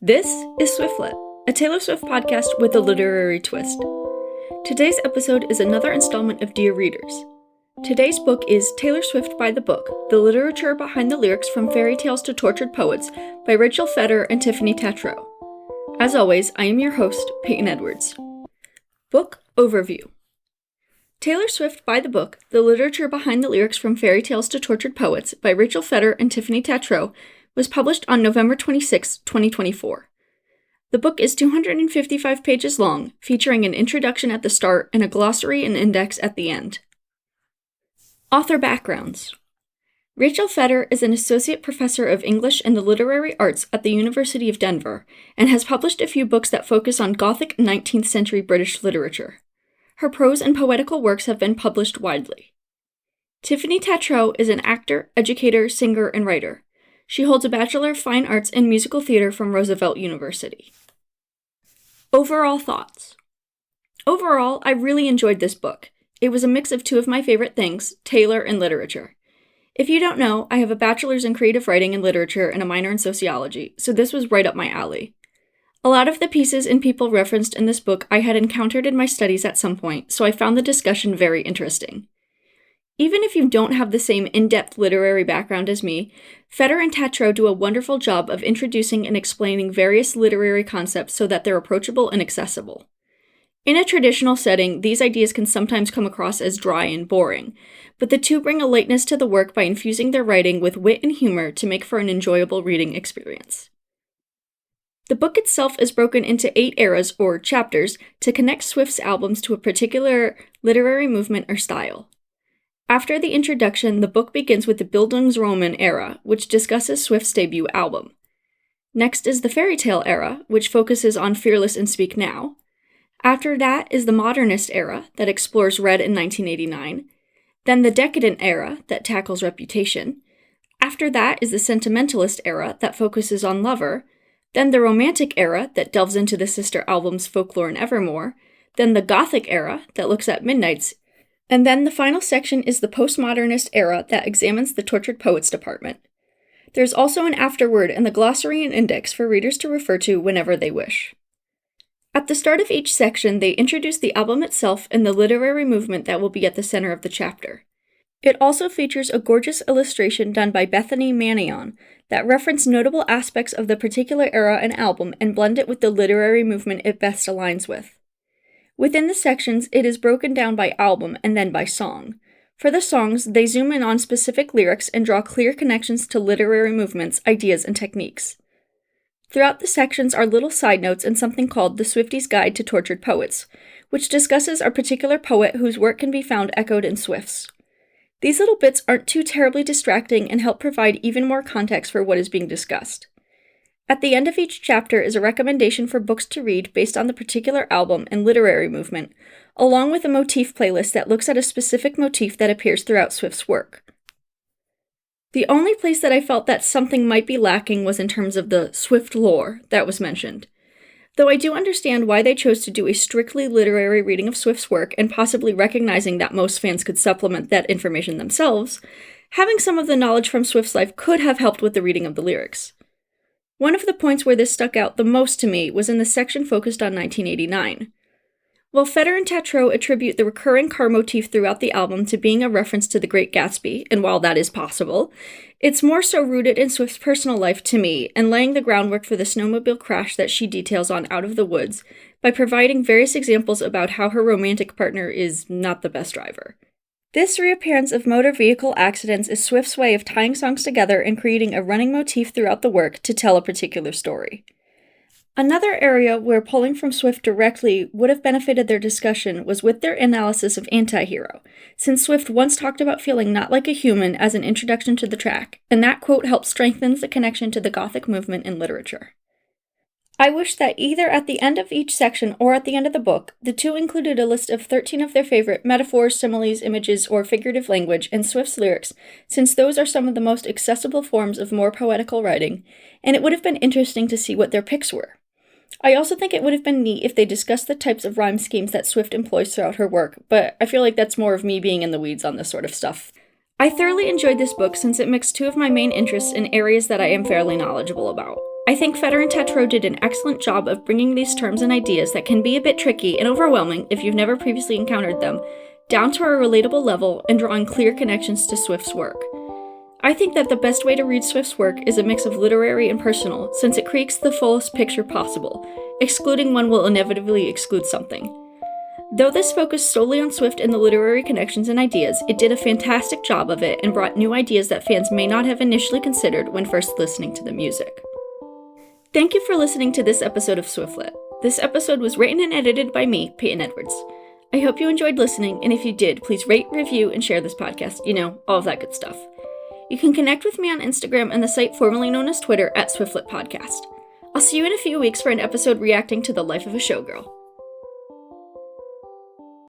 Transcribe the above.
This is Swiftlet, a Taylor Swift podcast with a literary twist. Today's episode is another installment of Dear Readers. Today's book is Taylor Swift by the Book, The Literature Behind the Lyrics from Fairy Tales to Tortured Poets by Rachel Feder and Tiffany Tatreau. As always, I am your host, Peyton Edwards. Book Overview. Taylor Swift by the Book, The Literature Behind the Lyrics from Fairy Tales to Tortured Poets by Rachel Feder and Tiffany Tatreau was published on November 26, 2024. The book is 255 pages long, featuring an introduction at the start and a glossary and index at the end. Author backgrounds. Rachel Feder is an associate professor of English and the literary arts at the University of Denver and has published a few books that focus on Gothic 19th century British literature. Her prose and poetical works have been published widely. Tiffany Tatreau is an actor, educator, singer, and writer. She holds a Bachelor of Fine Arts in Musical Theater from Roosevelt University. Overall thoughts. Overall, I really enjoyed this book. It was a mix of two of my favorite things, Taylor and literature. If you don't know, I have a bachelor's in creative writing and literature and a minor in sociology, so this was right up my alley. A lot of the pieces and people referenced in this book I had encountered in my studies at some point, so I found the discussion very interesting. Even if you don't have the same in-depth literary background as me, Feder and Tatreau do a wonderful job of introducing and explaining various literary concepts so that they're approachable and accessible. In a traditional setting, these ideas can sometimes come across as dry and boring, but the two bring a lightness to the work by infusing their writing with wit and humor to make for an enjoyable reading experience. The book itself is broken into 8 eras, or chapters, to connect Swift's albums to a particular literary movement or style. After the introduction, the book begins with the Bildungsroman era, which discusses Swift's debut album. Next is the fairy tale era, which focuses on Fearless and Speak Now. After that is the modernist era, that explores Red in 1989. Then the decadent era, that tackles Reputation. After that is the sentimentalist era, that focuses on Lover. Then the romantic era, that delves into the sister albums Folklore and Evermore. Then the gothic era, that looks at Midnights. And then the final section is the postmodernist era that examines the Tortured Poets department. There's also an afterword in the glossary and index for readers to refer to whenever they wish. At the start of each section, they introduce the album itself and the literary movement that will be at the center of the chapter. It also features a gorgeous illustration done by Bethany Manion that reference notable aspects of the particular era and album and blend it with the literary movement it best aligns with. Within the sections, it is broken down by album and then by song. For the songs, they zoom in on specific lyrics and draw clear connections to literary movements, ideas, and techniques. Throughout the sections are little side notes and something called The Swifties' Guide to Tortured Poets, which discusses a particular poet whose work can be found echoed in Swift's. These little bits aren't too terribly distracting and help provide even more context for what is being discussed. At the end of each chapter is a recommendation for books to read based on the particular album and literary movement, along with a motif playlist that looks at a specific motif that appears throughout Swift's work. The only place that I felt that something might be lacking was in terms of the Swift lore that was mentioned. Though I do understand why they chose to do a strictly literary reading of Swift's work and possibly recognizing that most fans could supplement that information themselves, having some of the knowledge from Swift's life could have helped with the reading of the lyrics. One of the points where this stuck out the most to me was in the section focused on 1989. While Feder and Tatreau attribute the recurring car motif throughout the album to being a reference to The Great Gatsby, and while that is possible, it's more so rooted in Swift's personal life to me and laying the groundwork for the snowmobile crash that she details on Out of the Woods by providing various examples about how her romantic partner is not the best driver. This reappearance of motor vehicle accidents is Swift's way of tying songs together and creating a running motif throughout the work to tell a particular story. Another area where pulling from Swift directly would have benefited their discussion was with their analysis of Anti-Hero, since Swift once talked about feeling not like a human as an introduction to the track, and that quote helps strengthen the connection to the Gothic movement in literature. I wish that either at the end of each section or at the end of the book, the two included a list of 13 of their favorite metaphors, similes, images, or figurative language in Swift's lyrics, since those are some of the most accessible forms of more poetical writing, and it would have been interesting to see what their picks were. I also think it would have been neat if they discussed the types of rhyme schemes that Swift employs throughout her work, but I feel like that's more of me being in the weeds on this sort of stuff. I thoroughly enjoyed this book since it mixed two of my main interests in areas that I am fairly knowledgeable about. I think Fetter and Tatreau did an excellent job of bringing these terms and ideas that can be a bit tricky and overwhelming if you've never previously encountered them, down to a relatable level and drawing clear connections to Swift's work. I think that the best way to read Swift's work is a mix of literary and personal, since it creates the fullest picture possible. Excluding one will inevitably exclude something. Though this focused solely on Swift and the literary connections and ideas, it did a fantastic job of it and brought new ideas that fans may not have initially considered when first listening to the music. Thank you for listening to this episode of Swiftlet. This episode was written and edited by me, Peyton Edwards. I hope you enjoyed listening, and if you did, please rate, review, and share this podcast. All of that good stuff. You can connect with me on Instagram and the site formerly known as Twitter @SwiftletPodcast. I'll see you in a few weeks for an episode reacting to The Life of a Showgirl.